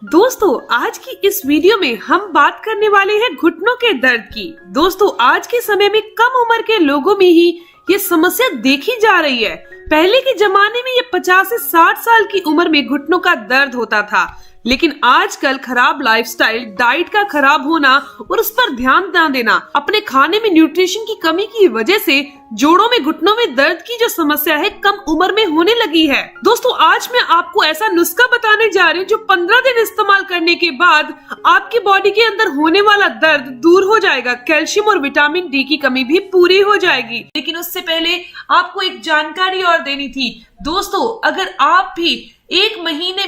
दोस्तों आज की इस वीडियो में हम बात करने वाले हैं घुटनों के दर्द की। दोस्तों आज के समय में कम उम्र के लोगों में ही ये समस्या देखी जा रही है। पहले के जमाने में ये 50 से 60 साल की उम्र में घुटनों का दर्द होता था, लेकिन आजकल खराब लाइफस्टाइल, डाइट का खराब होना और उस पर ध्यान न देना, अपने खाने में न्यूट्रिशन की कमी की वजह से जोड़ों में, घुटनों में दर्द की जो समस्या है कम उम्र में होने लगी है। दोस्तों आज मैं आपको ऐसा नुस्खा बताने जा रही हूँ जो 15 दिन इस्तेमाल करने के बाद आपकी बॉडी के अंदर होने वाला दर्द दूर हो जाएगा। कैल्शियम और विटामिन डी की कमी भी पूरी हो जाएगी। लेकिन उससे पहले आपको एक जानकारी और देनी थी। दोस्तों अगर आप भी एक महीने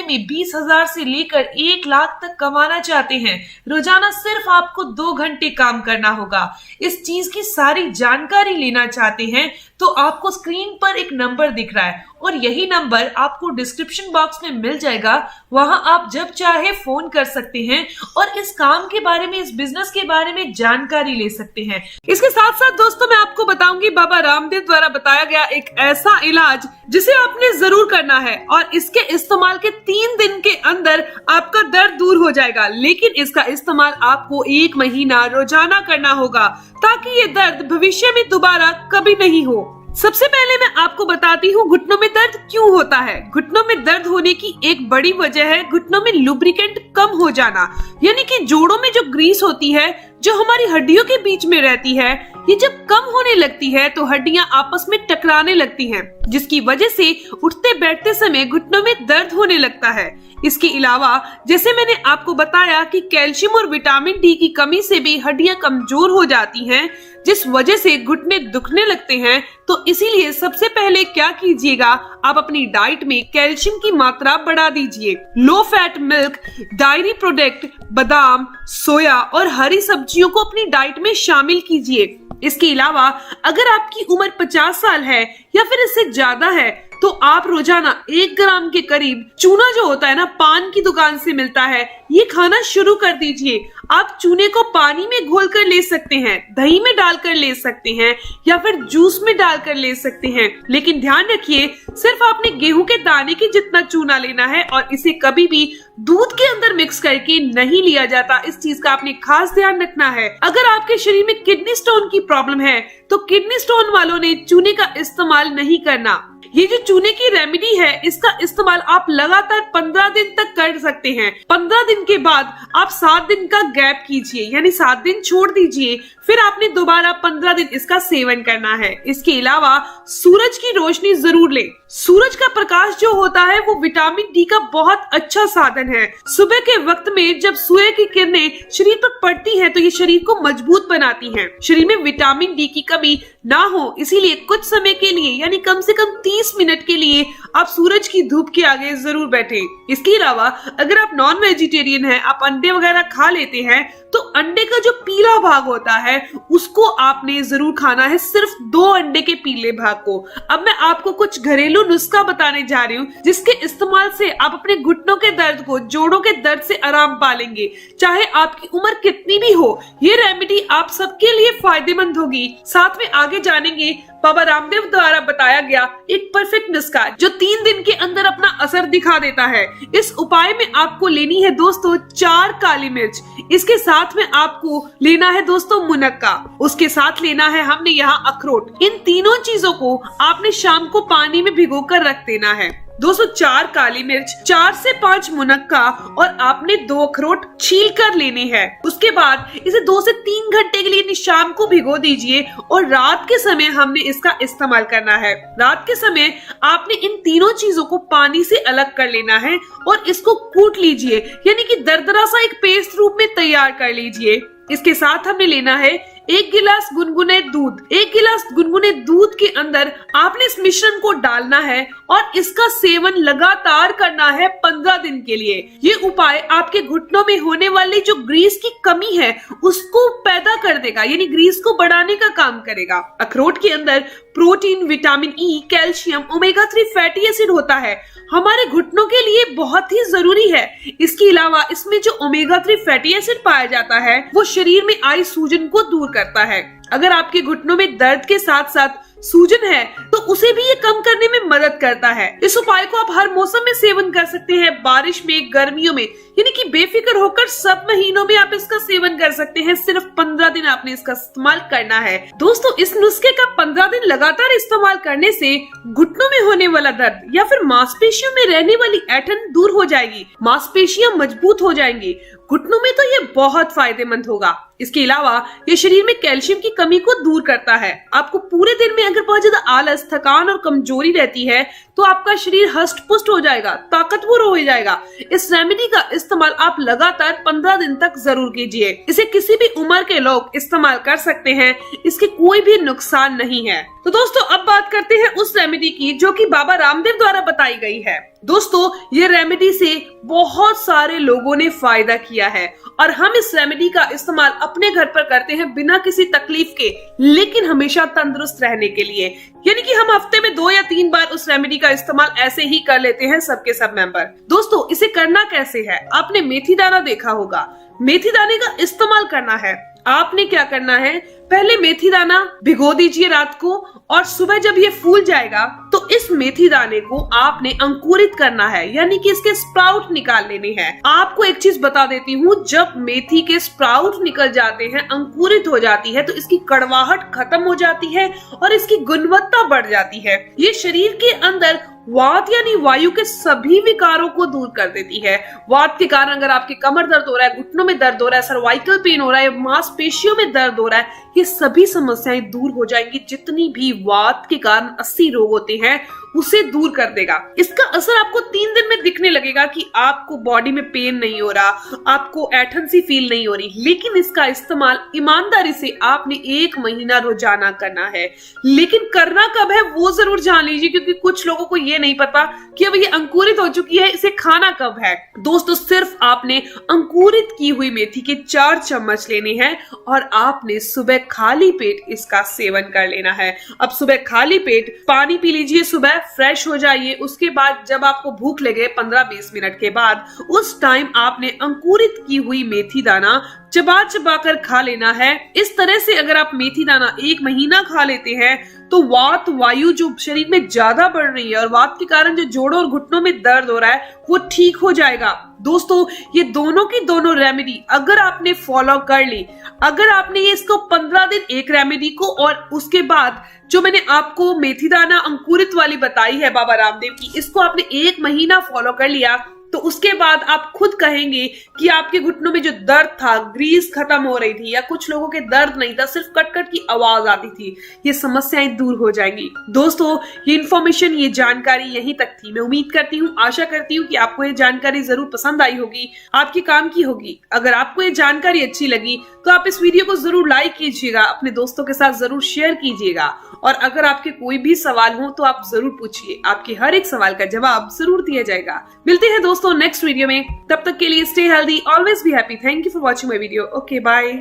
में 20,000 से लेकर 1 लाख तक कमाना चाहते हैं, रोजाना सिर्फ आपको 2 घंटे काम करना होगा। इस चीज की सारी जानकारी लेना चाहते हैं तो आपको स्क्रीन पर एक नंबर दिख रहा है और यही नंबर आपको डिस्क्रिप्शन बॉक्स में मिल जाएगा। वहां आप जब चाहे फोन कर सकते हैं और इस काम के बारे में, इस बिजनेस के बारे में जानकारी ले सकते हैं। इसके साथ साथ दोस्तों मैं आपको बताऊंगी बाबा रामदेव द्वारा बताया गया एक ऐसा इलाज जिसे आपने जरूर करना है और इसके इस्तेमाल के 3 दिन के अंदर आपका दर्द दूर हो जाएगा। लेकिन इसका इस्तेमाल आपको 1 महीना रोजाना करना होगा ताकि ये दर्द भविष्य में दोबारा कभी नहीं हो। सबसे पहले मैं आपको बताती हूँ घुटनों में दर्द क्यों होता है। घुटनों में दर्द होने की एक बड़ी वजह है घुटनों में लुब्रिकेंट कम हो जाना, यानी कि जोड़ों में जो ग्रीस होती है जो हमारी हड्डियों के बीच में रहती है, ये जब कम होने लगती है तो हड्डियां आपस में टकराने लगती हैं, जिसकी वजह से उठते बैठते समय घुटनों में दर्द होने लगता है। इसके अलावा जैसे मैंने आपको बताया कि कैल्शियम और विटामिन डी की कमी से भी हड्डियां कमजोर हो जाती हैं, जिस वजह से घुटने दुखने लगते हैं। तो इसीलिए सबसे पहले क्या कीजिएगा, आप अपनी डाइट में कैल्शियम की मात्रा बढ़ा दीजिए। Low fat milk, diary product, बादाम, सोया और हरी सब्जियों को अपनी डाइट में शामिल कीजिए। इसके अलावा अगर आपकी उम्र 50 साल है या फिर इससे ज्यादा है तो आप रोजाना 1 ग्राम के करीब चूना जो होता है ना, पान की दुकान से मिलता है, ये खाना शुरू कर दीजिए। आप चूने को पानी में घोल कर ले सकते हैं, दही में डालकर ले सकते हैं या फिर जूस में डालकर ले सकते हैं। लेकिन ध्यान रखिए सिर्फ आपने गेहूं के दाने की जितना चूना लेना है और इसे कभी भी दूध के अंदर मिक्स करके नहीं लिया जाता। इस चीज का आपने खास ध्यान रखना है। अगर आपके शरीर में किडनी स्टोन की प्रॉब्लम है तो किडनी स्टोन वालों ने चूने का इस्तेमाल नहीं करना। ये जो चूने की रेमेडी है इसका इस्तेमाल आप लगातार 15 दिन तक कर सकते हैं। 15 दिन के बाद आप 7 दिन का गैप कीजिए, यानी 7 दिन छोड़ दीजिए, फिर आपने दोबारा 15 दिन इसका सेवन करना है। इसके अलावा सूरज की रोशनी जरूर लें। सूरज का प्रकाश जो होता है वो विटामिन डी का बहुत अच्छा साधन है। सुबह के वक्त में जब सूर्य की किरणें शरीर पर पड़ती है तो ये शरीर को मजबूत बनाती हैं। शरीर में विटामिन डी की कमी ना हो इसीलिए कुछ समय के लिए, यानी कम से कम 30 मिनट के लिए आप सूरज की धूप के आगे जरूर बैठे। इसके अलावा अगर आप नॉन वेजिटेरियन हैं, आप अंडे वगैरह खा लेते हैं, तो अंडे का जो पीला भाग होता है उसको आपने जरूर खाना है, सिर्फ 2 अंडे के पीले भाग को। अब मैं आपको कुछ घरेलू नुस्खा बताने जा रही हूँ जिसके इस्तेमाल से आप अपने घुटनों के दर्द को, जोड़ों के दर्द से आराम पालेंगे, चाहे आपकी उम्र कितनी भी हो। ये रेमेडी आप सबके लिए फायदेमंद होगी। साथ में आगे जानेंगे बाबा रामदेव द्वारा बताया गया एक परफेक्ट नुस्खा जो 3 दिन के अंदर अपना असर दिखा देता है। इस उपाय में आपको लेनी है दोस्तों 4 काली मिर्च, इसके साथ में आपको लेना है दोस्तों मुनक्का, उसके साथ लेना है हमने यहाँ अखरोट। इन तीनों चीजों को आपने शाम को पानी में भिगोकर रख देना है। दोस्तों 4 काली मिर्च, 4 से 5 मुनक्का और आपने 2 अखरोट छील कर लेने हैं। उसके बाद इसे 2 से 3 घंटे के लिए शाम को भिगो दीजिए और रात के समय हमने इसका इस्तेमाल करना है। रात के समय आपने इन तीनों चीजों को पानी से अलग कर लेना है और इसको कूट लीजिए, यानी कि दरदरा सा एक पेस्ट रूप में तैयार कर लीजिए। इसके साथ हमने लेना है 1 गिलास गुनगुने दूध। 1 गिलास गुनगुने दूध के अंदर आपने इस मिश्रण को डालना है और इसका सेवन लगातार करना है 15 दिन के लिए। ये उपाय आपके घुटनों में होने वाली जो ग्रीस की कमी है उसको पैदा कर देगा, यानी ग्रीस को बढ़ाने का काम करेगा। अखरोट के अंदर protein, vitamin E, calcium, omega 3 fatty acid होता है, हमारे घुटनों के लिए बहुत ही जरूरी है। इसके अलावा इसमें जो ओमेगा 3 फैटी एसिड पाया जाता है वो शरीर में आई सूजन को दूर करता है। अगर आपके घुटनों में दर्द के साथ साथ सूजन है तो उसे भी ये कम करने में मदद करता है। इस उपाय को आप हर मौसम में सेवन कर सकते हैं, बारिश में, गर्मियों में, यानी कि बेफिक्र होकर सब महीनों में आप इसका सेवन कर सकते हैं। सिर्फ 15 दिन आपने इसका इस्तेमाल करना है। दोस्तों, इस नुस्खे का 15 दिन लगातार इस्तेमाल करने से घुटनों में होने वाला दर्द या फिर मांसपेशियों में रहने वाली ऐंठन दूर हो जाएगी, मांसपेशियां मजबूत हो जाएंगी। घुटनों में तो ये बहुत फायदेमंद होगा। इसके अलावा ये शरीर में कैल्शियम की कमी को दूर करता है। आपको पूरे दिन में अगर बहुत ज्यादा आलस, थकान और कमजोरी रहती है तो आपका शरीर हष्ट पुष्ट हो जाएगा, ताकतवर हो जाएगा। इस रेमेडी का इस्तेमाल आप लगातार 15 दिन तक जरूर कीजिए। इसे किसी भी उम्र के लोग इस्तेमाल कर सकते हैं, इसके कोई भी नुकसान नहीं है। तो दोस्तों, अब बात करते हैं उस रेमेडी की जो कि बाबा रामदेव द्वारा बताई गई है। दोस्तों, ये रेमेडी से बहुत सारे लोगों ने फायदा किया है और हम इस रेमेडी का इस्तेमाल अपने घर पर करते हैं बिना किसी तकलीफ के, लेकिन हमेशा तंदुरुस्त रहने के लिए। यानी कि हम हफ्ते में 2 या 3 बार उस रेमेडी का इस्तेमाल ऐसे ही कर लेते हैं सबके सब मेंबर। दोस्तों, इसे करना कैसे है? आपने मेथी दाना देखा होगा, मेथी दाने का इस्तेमाल करना है। आपने क्या करना है, पहले मेथी दाना भिगो दीजिए रात को और सुबह जब ये फूल जाएगा तो इस मेथी दाने को आपने अंकुरित करना है, यानी कि इसके स्प्राउट निकाल लेने हैं। आपको एक चीज बता देती हूँ, जब मेथी के स्प्राउट निकल जाते हैं, अंकुरित हो जाती है, तो इसकी कड़वाहट खत्म हो जाती है और इसकी गुणवत्ता बढ़ जाती है। ये शरीर के अंदर वात यानी वायु के सभी विकारों को दूर कर देती है। वात के कारण अगर आपके कमर दर्द हो रहा है, घुटनों में दर्द हो रहा है, सर्वाइकल पेन हो रहा है, मांसपेशियों में दर्द हो रहा है, ये सभी समस्याएं दूर हो जाएंगी। जितनी भी वात के कारण 80 रोग होते हैं उसे दूर कर देगा। इसका असर आपको 3 दिन में दिखने लगेगा कि आपको बॉडी में पेन नहीं हो रहा, आपको ऐंठन सी फील नहीं हो रही। लेकिन इसका इस्तेमाल ईमानदारी से आपने 1 महीना रोजाना करना है। लेकिन करना कब है वो जरूर जान लीजिए, क्योंकि कुछ लोगों को ये नहीं पता कि अब ये अंकुरित हो चुकी है, इसे खाना कब है। दोस्तों, सिर्फ आपने अंकुरित की हुई मेथी के 4 चम्मच लेने हैं और आपने सुबह खाली पेट इसका सेवन कर लेना है। अब सुबह खाली पेट पानी पी लीजिए, सुबह फ्रेश हो जाइए। उसके बाद जब आपको भूख लगे 15-20 मिनट के बाद, उस टाइम आपने अंकुरित की हुई मेथी दाना चबा चबा कर खा लेना है। इस तरह से अगर आप मेथी दाना 1 महीना खा लेते हैं तो वात वायु जो शरीर में ज्यादा बढ़ रही है और वात के कारण जो जोड़ों और घुटनों में दर्द हो रहा है वो ठीक हो जाएगा। दोस्तों, ये दोनों की दोनों रेमेडी अगर आपने फॉलो कर ली, अगर आपने ये इसको 15 दिन एक रेमेडी को और उसके बाद जो मैंने आपको मेथी दाना अंकुरित वाली बताई है बाबा रामदेव की, इसको आपने 1 महीना फॉलो कर लिया तो उसके बाद आप खुद कहेंगे कि आपके घुटनों में जो दर्द था, ग्रीस खत्म हो रही थी, या कुछ लोगों के दर्द नहीं था, सिर्फ कट कट की आवाज आती थी, ये समस्याएं दूर हो जाएंगी। दोस्तों, ये इन्फॉर्मेशन, ये जानकारी यहीं तक थी। मैं उम्मीद करती हूँ, आशा करती हूँ कि आपको ये जानकारी जरूर पसंद आई होगी, आपके काम की होगी। अगर आपको ये जानकारी अच्छी लगी तो आप इस वीडियो को जरूर लाइक कीजिएगा, अपने दोस्तों के साथ जरूर शेयर कीजिएगा और अगर आपके कोई भी सवाल हो तो आप जरूर पूछिए, आपके हर एक सवाल का जवाब जरूर दिया जाएगा। मिलते हैं दोस्तों नेक्स्ट वीडियो में, तब तक के लिए stay healthy, always be happy. Thank you for watching my video. Okay, bye.